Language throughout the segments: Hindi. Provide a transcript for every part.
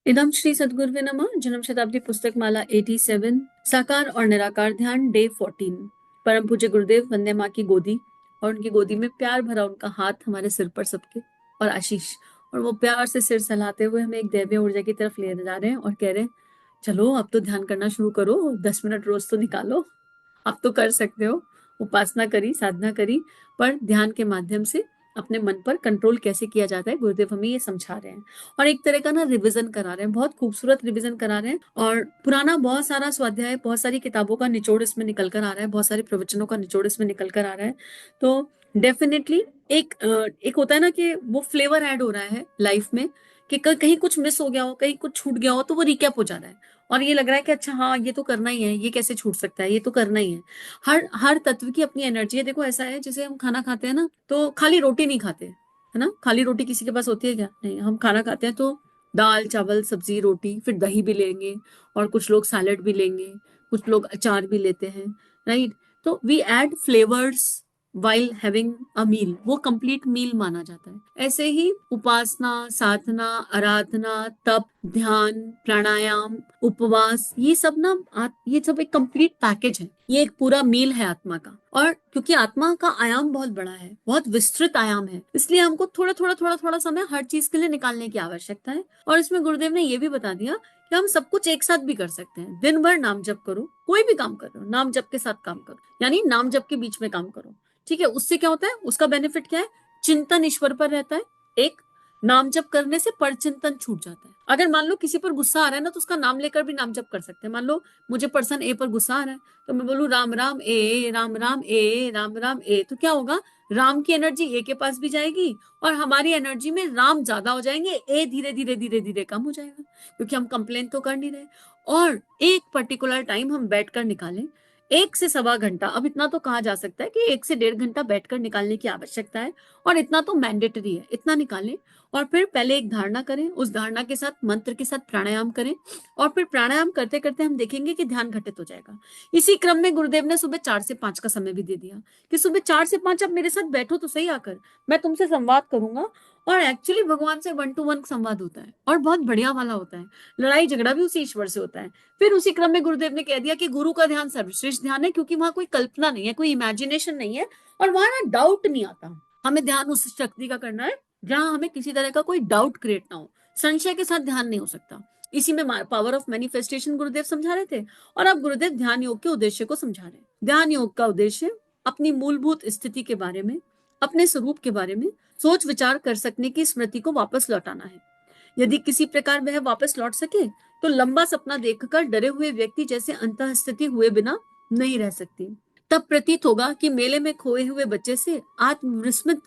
इदम श्री सद्गुरुवे नमः। जन्म शताब्दी पुस्तक माला 87, साकार और निराकार ध्यान, डे 14। परम पूज्य गुरुदेव, वंदे माँ की गोदी, और उनकी गोदी में प्यार भरा उनका हाथ हमारे सिर पर सबके, और आशीष, और वो प्यार से सिर सहलाते हुए हमें एक दैवीय ऊर्जा की तरफ ले जा रहे हैं और कह रहे हैं, चलो अब तो ध्यान करना शुरू करो, 10 मिनट रोज तो निकालो, अब तो कर सकते हो। उपासना करी, साधना करी, पर ध्यान के माध्यम से अपने मन पर कंट्रोल कैसे किया जाता है, गुरुदेव हमें ये समझा रहे हैं। और एक तरह का ना रिवीजन करा रहे हैं, बहुत खूबसूरत रिवीजन करा रहे हैं। और पुराना बहुत सारा स्वाध्याय, बहुत सारी किताबों का निचोड़ इसमें निकल कर आ रहा है, बहुत सारे प्रवचनों का निचोड़ इसमें निकल कर आ रहा है। तो डेफिनेटली एक होता है ना कि वो फ्लेवर ऐड हो रहा है लाइफ में, कि कहीं कुछ मिस हो गया हो, कहीं कुछ छूट गया हो, तो वो रिकैप हो जा रहा है और ये लग रहा है कि अच्छा हाँ ये तो करना ही है, ये कैसे छूट सकता है, ये तो करना ही है। हर हर तत्व की अपनी एनर्जी है। देखो ऐसा है, जैसे हम खाना खाते हैं ना, तो खाली रोटी नहीं खाते, है ना। खाली रोटी किसी के पास होती है क्या? नहीं। हम खाना खाते हैं तो दाल चावल सब्जी रोटी, फिर दही भी लेंगे, और कुछ लोग सैलेड भी लेंगे, कुछ लोग अचार भी लेते हैं, राइट। तो we add flavours while having a meal, वो कंप्लीट मील माना जाता है। ऐसे ही उपासना, साधना, आराधना, तप, ध्यान, प्राणायाम, उपवास, ये सब ना ये सब एक कंप्लीट पैकेज है, ये एक पूरा मील है आत्मा का। और क्योंकि आत्मा का आयाम बहुत बड़ा है, बहुत विस्तृत आयाम है, इसलिए हमको थोड़ा थोड़ा थोड़ा थोड़ा समय हर चीज के लिए निकालने की आवश्यकता है। और इसमें गुरुदेव ने ये भी बता दिया कि हम सब कुछ एक साथ भी कर सकते हैं। दिन भर नाम जप करो, कोई भी काम कर रहे हो नाम जप के साथ काम करो, यानी नाम जप के बीच में काम करो, ठीक है। उससे क्या होता है, उसका बेनिफिट क्या है? चिंतन ईश्वर पर रहता है। एक, नाम जप करने से परचिंतन छूट जाता है। अगर मान लो किसी पर गुस्सा आ रहा है ना, तो उसका नाम लेकर भी नाम जप कर सकते हैं। मान लो मुझे पर्सन ए पर गुस्सा आ रहा है, तो मैं बोलूं राम राम ए, राम राम ए, राम राम ए, तो क्या होगा? राम की एनर्जी ए के पास भी जाएगी, और हमारी एनर्जी में राम ज्यादा हो जाएंगे, ए धीरे धीरे धीरे धीरे कम हो जाएगा, क्योंकि हम कंप्लेन तो कर नहीं रहे। और एक पर्टिकुलर टाइम हम बैठकर निकालें, 1 से 1.25 घंटा। अब इतना तो कहा जा सकता है कि 1 से 1.5 घंटा बैठकर निकालने की आवश्यकता है, और इतना तो मैंडेटरी है, इतना निकालें। और फिर पहले एक धारणा करें, उस धारणा के साथ मंत्र के साथ प्राणायाम करें, और फिर प्राणायाम करते करते हम देखेंगे कि ध्यान घटित हो जाएगा। इसी क्रम में गुरुदेव ने सुबह 4 से 5 का समय भी दे दिया, कि सुबह 4 से 5 आप मेरे साथ बैठो तो सही आकर, मैं तुमसे संवाद करूंगा। और एक्चुअली भगवान से 1 to 1 संवाद होता है, और बहुत बढ़िया वाला होता है। लड़ाई झगड़ा भी उसी ईश्वर से होता है। फिर उसी क्रम में गुरुदेव ने कह दिया कि गुरु का ध्यान सर्वश्रेष्ठ ध्यान है, क्योंकि वहां कोई कल्पना नहीं है, कोई इमेजिनेशन नहीं है, और वहां ना डाउट नहीं आता। हमें ध्यान उस शक्ति का करना है जहां हमें किसी तरह का कोई डाउट क्रिएट ना हो। संशय के साथ ध्यान नहीं हो सकता। इसी में पावर ऑफ मैनिफेस्टेशन गुरुदेव समझा रहे थे, और अब गुरुदेव ध्यान योग के उद्देश्य को समझा रहे हैं। ध्यान योग का उद्देश्य अपनी मूलभूत स्थिति के बारे में, अपने स्वरूप के बारे में सोच विचार कर सकने की स्मृति को वापस लौटाना है। यदि किसी प्रकार वह वापस लौट सके, तो लंबा सपना देखकर डरे हुए व्यक्ति जैसे अंतः स्थिति हुए बिना नहीं रह सकती। तब प्रतीत होगा कि मेले में खोए हुए बच्चे से आत्मविस्मृत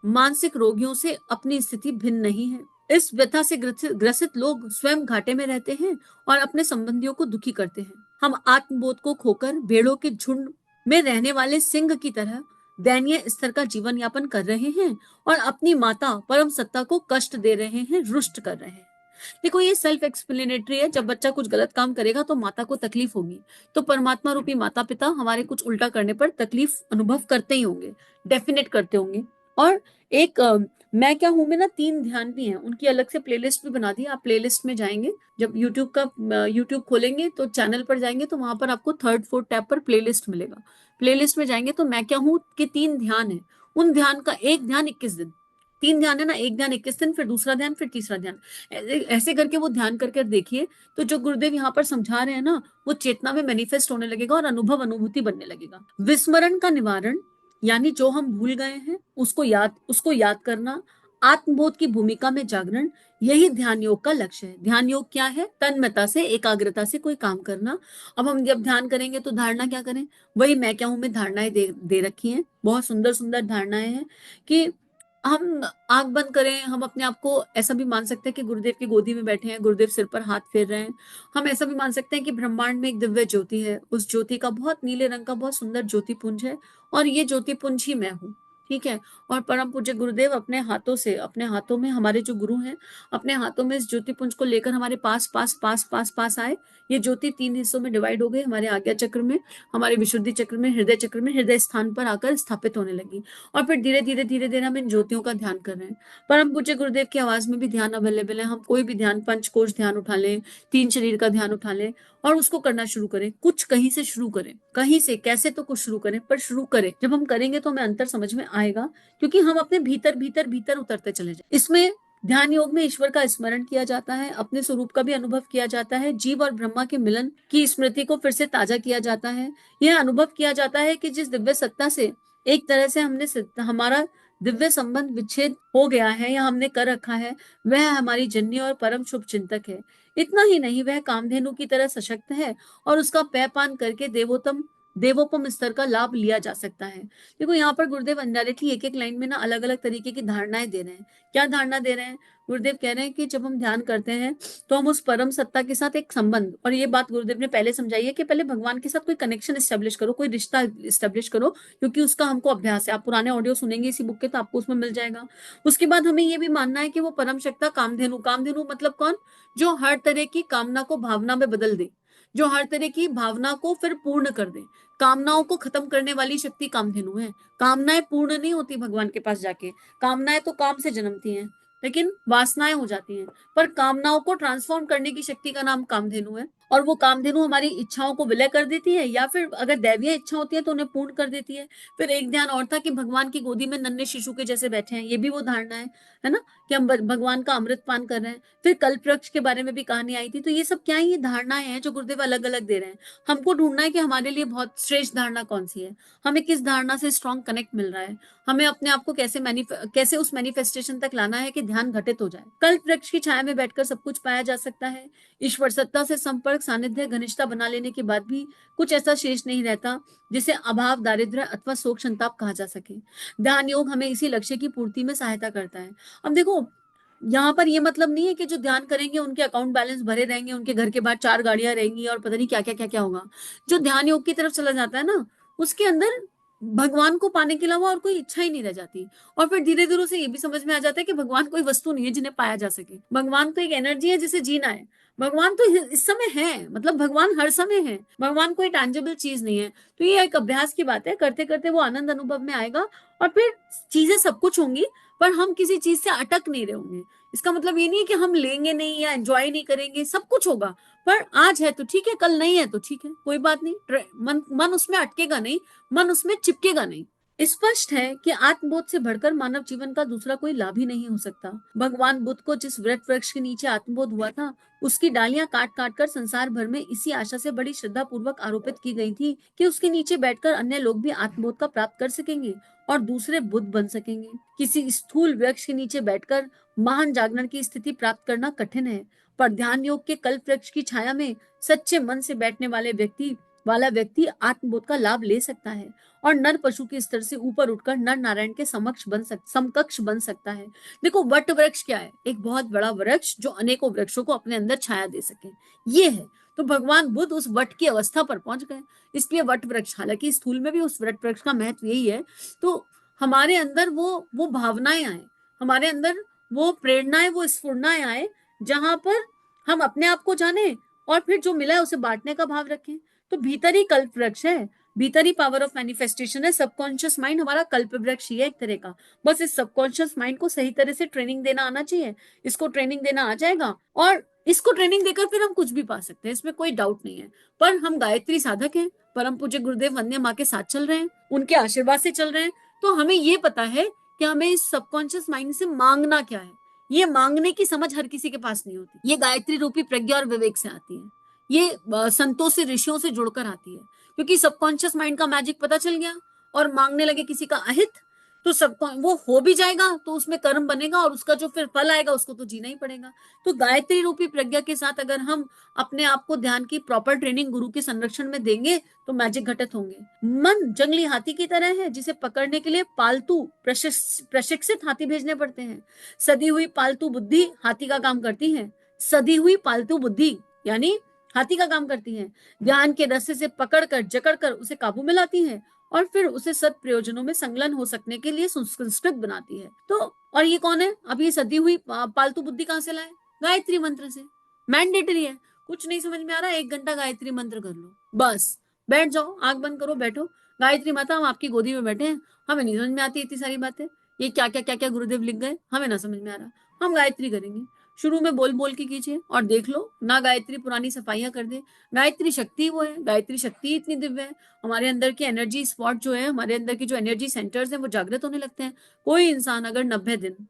मानसिक रोगियों से अपनी स्थिति भिन्न नहीं है। इस व्यथा से ग्रसित लोग स्वयं घाटे में रहते हैं और अपने संबंधियों को दुखी करते हैं। हम आत्मबोध को खोकर भेड़ों के झुंड में रहने वाले सिंह की तरह दयनीय स्तर का जीवन यापन कर रहे हैं, और अपनी माता परम सत्ता को कष्ट दे रहे हैं, रुष्ट कर रहे हैं। देखो ये सेल्फ एक्सप्लेनेटरी है। जब बच्चा कुछ गलत काम करेगा तो माता को तकलीफ होगी, तो परमात्मा रूपी माता पिता हमारे कुछ उल्टा करने पर तकलीफ अनुभव करते ही होंगे, डेफिनेट करते होंगे। और एक मैं क्या हूं में ना 3 ध्यान भी हैं, उनकी अलग से प्लेलिस्ट भी बना दी। आप प्लेलिस्ट में जाएंगे, जब यूट्यूब खोलेंगे तो चैनल पर जाएंगे, तो वहां पर आपको 3rd 4th टैब पर प्लेलिस्ट मिलेगा। प्लेलिस्ट में जाएंगे तो मैं क्या हूं के 3 ध्यान है। उन ध्यान का एक ध्यान 21 दिन, 3 ध्यान है ना, एक ध्यान 21 दिन, फिर दूसरा ध्यान, फिर तीसरा ध्यान। ऐसे करके वो ध्यान करके देखिए, तो जो गुरुदेव यहाँ पर समझा रहे हैं ना, वो चेतना में मैनिफेस्ट होने लगेगा और अनुभव अनुभूति बनने लगेगा। विस्मरण का निवारण, यानी जो हम भूल गए हैं उसको याद करना, आत्मबोध की भूमिका में जागरण, यही ध्यान योग का लक्ष्य है। ध्यान योग क्या है? तन्मयता से, एकाग्रता से कोई काम करना। अब हम जब ध्यान करेंगे तो धारणा क्या करें? वही मैं क्या हूं में धारणाएं दे रखी हैं, बहुत सुंदर सुंदर धारणाएं हैं। कि हम आंख बंद करें, हम अपने आप को ऐसा भी मान सकते हैं कि गुरुदेव की गोदी में बैठे हैं, गुरुदेव सिर पर हाथ फेर रहे हैं। हम ऐसा भी मान सकते हैं कि ब्रह्मांड में एक दिव्य ज्योति है, उस ज्योति का बहुत नीले रंग का बहुत सुंदर ज्योति पुंज है, और ये ज्योति पुंज ही मैं हूँ। ठीक है। और परम पूज्य गुरुदेव अपने हाथों से, अपने हाथों में, हमारे जो गुरु हैं, अपने हाथों में इस ज्योति पुंज को लेकर हमारे पास पास पास पास पास आए। ये ज्योति 3 हिस्सों में डिवाइड हो गई, हमारे आज्ञा चक्र में, हमारे विशुद्धि चक्र में, हृदय चक्र में, हृदय स्थान पर आकर स्थापित होने लगी। और फिर धीरे धीरे धीरे धीरे हम इन ज्योतियों का ध्यान कर रहे हैं। परम पूज्य गुरुदेव की आवाज में भी ध्यान अवेलेबल है। हम कोई भी ध्यान, पंचकोश ध्यान उठा लें, 3 शरीर का ध्यान उठा लें और उसको करना शुरू करें। कुछ कहीं से शुरू करें, कहीं से, कैसे तो कुछ शुरू करें, पर शुरू करें। जब हम करेंगे तो हमें अंतर समझ में आएगा, क्योंकि हम अपने भीतर भीतर भीतर उतरते चले जाए। इसमें ध्यान योग में ईश्वर का स्मरण किया जाता है, अपने स्वरूप का भी अनुभव किया जाता है, जीव और ब्रह्मा के मिलन की स्मृति को फिर से ताजा किया जाता है। यह अनुभव किया जाता है कि जिस दिव्य सत्ता से एक तरह से हमारा दिव्य संबंध विच्छेद हो गया है या हमने कर रखा है, वह हमारी जननी और परम शुभ चिंतक है। इतना ही नहीं, वह कामधेनु की तरह सशक्त है और उसका पेयपान करके देवोपम स्तर का लाभ लिया जा सकता है। देखो यहाँ पर गुरुदेव इनडायरेक्टली एक एक लाइन में ना अलग अलग तरीके की धारणाएं दे रहे हैं। क्या धारणा दे रहे हैं? गुरुदेव कह रहे हैं कि जब हम ध्यान करते हैं तो हम उस परम सत्ता के साथ एक संबंध, और ये बात गुरुदेव ने पहले समझाई है कि पहले भगवान के साथ कोई कनेक्शन स्टेब्लिश करो, कोई रिश्ता स्टेब्लिश करो, क्योंकि उसका हमको अभ्यास है। आप पुराने ऑडियो सुनेंगे इसी बुक के तो आपको उसमें मिल जाएगा। उसके बाद हमें ये भी मानना है कि वो परम सत्ता कामधेनु, कामधेनु मतलब कौन? जो हर तरह की कामना को भावना में बदल दे, जो हर तरह की भावना को फिर पूर्ण कर दे। कामनाओं को खत्म करने वाली शक्ति कामधेनु है। कामनाएं पूर्ण नहीं होती भगवान के पास जाके, कामनाएं तो काम से जन्मती हैं, लेकिन वासनाएं हो जाती हैं। पर कामनाओं को ट्रांसफॉर्म करने की शक्ति का नाम कामधेनु है। और वो कामधेनु हमारी इच्छाओं को विलय कर देती है, या फिर अगर दैवीय इच्छा होती है तो उन्हें पूर्ण कर देती है। फिर एक ध्यान और था कि भगवान की गोदी में नन्हे शिशु के जैसे बैठे हैं, ये भी वो धारणा है ना, कि हम भगवान का अमृत पान कर रहे हैं। फिर कल्प वृक्ष के बारे में भी कहानी आई थी। तो ये सब क्या है? ये धारणाएं हैं जो गुरुदेव अलग अलग दे रहे हैं। हमको ढूंढना है कि हमारे लिए बहुत श्रेष्ठ धारणा कौन सी है, हमें किस धारणा से स्ट्रॉन्ग कनेक्ट मिल रहा है, हमें अपने आप को कैसे उस मैनिफेस्टेशन तक लाना है कि ध्यान घटित हो जाए। कल्प वृक्ष की छाया में बैठकर सब कुछ पाया जा सकता है। ईश्वर सत्ता से संपर्क, सानिध्य, घनिष्ठता बना लेने के बाद भी कुछ ऐसा शेष नहीं रहता जिसे अभाव, दारिद्र्य अथवा शोक संताप कहा जा सके। ध्यान योग हमें इसी लक्ष्य की पूर्ति में सहायता करता है। अब देखो, यहाँ पर ये मतलब नहीं है कि जो ध्यान करेंगे उनके अकाउंट बैलेंस भरे रहेंगे, उनके घर के बाहर 4 गाड़ियां रहेंगी और पता नहीं क्या क्या क्या क्या होगा। जो ध्यान योग की तरफ चला जाता है ना, उसके अंदर भगवान को पाने के अलावा और कोई इच्छा ही नहीं रह जाती। और फिर धीरे धीरे से ये भी समझ में आ जाता है कि भगवान कोई वस्तु नहीं है जिन्हें पाया जा सके। भगवान तो एक एनर्जी है जिसे जीना है। भगवान तो इस समय है, मतलब भगवान हर समय है। भगवान कोई टैंजिबल चीज नहीं है। तो ये एक अभ्यास की बात है, करते करते वो आनंद अनुभव में आएगा और फिर चीजें सब कुछ होंगी, पर हम किसी चीज से अटक नहीं रहे होंगे। इसका मतलब ये नहीं है कि हम लेंगे नहीं या एंजॉय नहीं करेंगे, सब कुछ होगा। पर आज है तो ठीक है, कल नहीं है तो ठीक है, कोई बात नहीं। मन उसमें अटकेगा नहीं, मन उसमें चिपकेगा नहीं। स्पष्ट है कि आत्मबोध से बढ़कर मानव जीवन का दूसरा कोई लाभ ही नहीं हो सकता। भगवान बुद्ध को जिस वृक्ष वृक्ष के नीचे आत्मबोध हुआ था, उसकी डालियां काट काट कर संसार भर में इसी आशा से बड़ी श्रद्धा पूर्वक आरोपित की गई थी कि उसके नीचे बैठकर अन्य लोग भी आत्मबोध का प्राप्त कर सकेंगे और दूसरे बुद्ध बन सकेंगे। किसी स्थूल वृक्ष के नीचे बैठकर महान जागरण की स्थिति प्राप्त करना कठिन है, पर ध्यान योग के कल्प वृक्ष की छाया में सच्चे मन से बैठने वाला व्यक्ति आत्मबोध का लाभ ले सकता है और नर पशु के स्तर से ऊपर उठकर नर नारायण के समकक्ष बन सकता है। देखो, वट वृक्ष क्या है? एक बहुत बड़ा वृक्ष जो अनेकों वृक्षों को अपने अंदर छाया दे सके, ये है। तो भगवान बुद्ध उस वट की अवस्था पर पहुंच गए, इसलिए वट वृक्ष, हालांकि स्थूल में भी उस वट वृक्ष का महत्व यही है। तो हमारे अंदर वो भावनाएं आए, हमारे अंदर वो प्रेरणाएं, वो स्फुरनाएं आए, जहां पर हम अपने आप को जाने और फिर जो मिला है उसे बांटने का भाव रखें। तो भीतर ही कल्प वृक्ष है, भीतर ही पावर ऑफ मैनिफेस्टेशन है। सबकॉन्शियस माइंड हमारा कल्प वृक्ष ही है एक तरह का। बस इस सबकॉन्शियस माइंड को सही तरह से ट्रेनिंग देना आना चाहिए। इसको ट्रेनिंग देना आ जाएगा और इसको ट्रेनिंग देकर फिर हम कुछ भी पा सकते हैं, इसमें कोई डाउट नहीं है। पर हम गायत्री साधक हैं, परम पूज्य गुरुदेव वंदे माँ के साथ चल रहे हैं, उनके आशीर्वाद से चल रहे हैं। तो हमें ये पता है कि हमें इस सबकॉन्शियस माइंड से मांगना क्या है। ये मांगने की समझ हर किसी के पास नहीं होती। ये गायत्री रूपी प्रज्ञा और विवेक से आती है। ये संतों से, ऋषियों से जुड़कर आती है, क्योंकि सबकॉन्शियस माइंड का मैजिक पता चल गया और मांगने लगे किसी का अहित, तो सबको वो हो भी जाएगा, तो उसमें कर्म बनेगा और उसका जो फिर फल आएगा उसको तो जीना ही पड़ेगा। तो गायत्री रूपी प्रज्ञा के साथ अगर हम अपने आप को ध्यान की प्रॉपर ट्रेनिंग गुरु के संरक्षण में देंगे तो मैजिक घटित होंगे। मन जंगली हाथी की तरह है, जिसे पकड़ने के लिए पालतू प्रशिक्षित हाथी भेजने पड़ते हैं। सदी हुई पालतू बुद्धि हाथी का काम करती है। सदी हुई पालतू बुद्धि यानी हाथी का काम करती है। ज्ञान के रस्से से पकड़कर जकड़कर उसे काबू में लाती है और फिर उसे सद प्रयोजनों में संलग्न हो सकने के लिए सुसंस्कृत बनाती है। तो और ये कौन है? अब ये सदी हुई पालतू बुद्धि कहाँ से लाए? गायत्री मंत्र से। मैंडेटरी है। कुछ नहीं समझ में आ रहा, 1 घंटा गायत्री मंत्र कर लो, बस बैठ जाओ, आंख बंद करो, बैठो। गायत्री माता, हम आपकी गोदी में बैठे हैं, हमें नहीं समझ में आती इतनी सारी बातें, ये क्या क्या क्या क्या गुरुदेव लिख गए, हमें ना समझ में आ रहा, हम गायत्री करेंगे। शुरू में बोल बोल के कीजिए और देख लो ना, गायत्री पुरानी सफाइयां कर दे। गायत्री शक्ति वो है, गायत्री शक्ति इतनी दिव्य है, हमारे अंदर की एनर्जी स्पॉट जो है, हमारे अंदर की जो एनर्जी सेंटर्स हैं वो जागृत होने लगते हैं। कोई इंसान अगर 90 दिन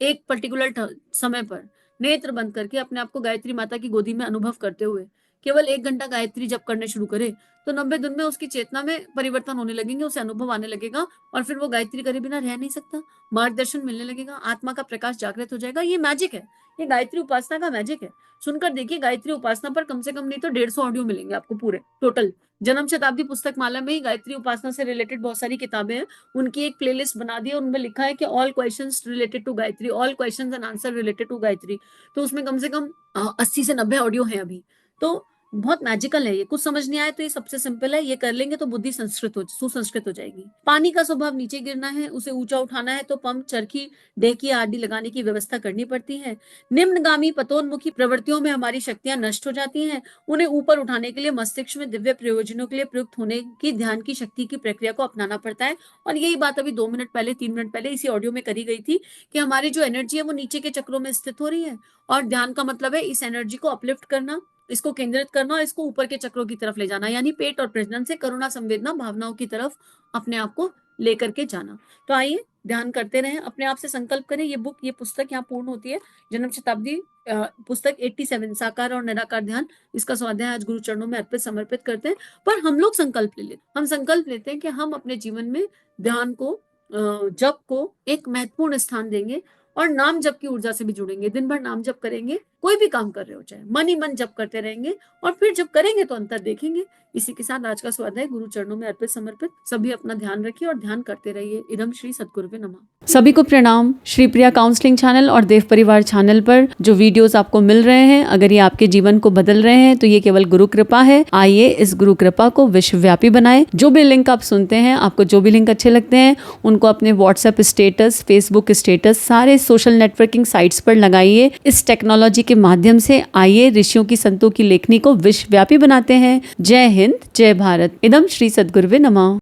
एक पर्टिकुलर समय पर नेत्र बंद करके अपने आप को गायत्री माता की गोदी में अनुभव करते हुए केवल 1 घंटा गायत्री जप करने शुरू करे, तो 90 दिन में उसकी चेतना में परिवर्तन होने लगेंगे, उसे अनुभव आने लगेगा और फिर वो गायत्री करे बिना रह नहीं सकता। मार्गदर्शन मिलने लगेगा, आत्मा का प्रकाश जागृत हो जाएगा। ये मैजिक है, ये गायत्री उपासना का मैजिक है। सुनकर देखिए, गायत्री उपासना पर कम से कम नहीं तो 150 ऑडियो मिलेंगे आपको पूरे टोटल। जन्म शताब्दी पुस्तक माला में ही गायत्री उपासना से रिलेटेड बहुत सारी किताबें हैं, उनकी एक प्लेलिस्ट बना दी है, उनमें लिखा है कि all questions related to Gayatri, all questions and answer related to Gayatri. तो उसमें कम से कम 80 से 90 ऑडियो है अभी। तो बहुत मैजिकल है ये। कुछ समझ नहीं आए तो ये सबसे सिंपल है, ये कर लेंगे तो बुद्धि सुसंस्कृत हो जाएगी। पानी का स्वभाव नीचे गिरना है, उसे ऊंचा उठाना है तो पंप, चरखी, डेकी आदि लगाने की व्यवस्था करनी पड़ती है। निम्नगामी पतोन्मुखी प्रवृत्तियों में हमारी शक्तियां नष्ट हो जाती हैं, उन्हें ऊपर उठाने के लिए मस्तिष्क में दिव्य प्रयोजनों के लिए प्रयुक्त होने की ध्यान की शक्ति की प्रक्रिया को अपनाना पड़ता है। और यही बात अभी 2 मिनट पहले, 3 मिनट पहले इसी ऑडियो में करी गई थी कि हमारी जो एनर्जी है वो नीचे के चक्रों में स्थित हो रही है, और ध्यान का मतलब है इस एनर्जी को अपलिफ्ट करना, इसको केंद्रित करना और इसको ऊपर के चक्रों की तरफ ले जाना, यानी पेट और प्रजनन से करुणा, संवेदना, भावनाओं की तरफ अपने आप को लेकर के जाना। तो आइए ध्यान करते रहें, अपने आप से संकल्प करें। ये बुक, ये पुस्तक यहाँ पूर्ण होती है, जन्म शताब्दी पुस्तक 87 साकार और निराकार ध्यान। इसका स्वाध्याय आज गुरु चरणों में अर्पित समर्पित करते हैं। पर हम लोग संकल्प ले लेते, हम संकल्प लेते हैं कि हम अपने जीवन में ध्यान को, जप को एक महत्वपूर्ण स्थान देंगे और नाम जप की ऊर्जा से भी जुड़ेंगे। दिन भर नाम जप करेंगे, कोई भी काम कर रहे हो चाहे, मन ही मन जप करते रहेंगे और फिर जब करेंगे तो अंतर देखेंगे। इसी के साथ आज का स्वाध्याय गुरु चरणों में अर्पित समर्पित। सभी अपना ध्यान रखिए और ध्यान करते रहिए। इदम श्री सद्गुरुवे नमः। सभी को प्रणाम। श्री प्रिया काउंसलिंग चैनल और देव परिवार चैनल पर जो वीडियोस आपको मिल रहे हैं, अगर ये आपके जीवन को बदल रहे हैं तो ये केवल गुरु कृपा है। आइए इस गुरु कृपा को विश्वव्यापी बनाएं। जो भी लिंक आप सुनते हैं, आपको जो भी लिंक अच्छे लगते हैं, उनको अपने व्हाट्सएप स्टेटस, फेसबुक स्टेटस, सारे सोशल नेटवर्किंग साइट्स पर लगाइए। इस टेक्नोलॉजी के माध्यम से आइए ऋषियों की, संतों की लेखनी को विश्वव्यापी बनाते हैं। जय हिंद, जय भारत। इदम श्री सद्गुरुवे नमः।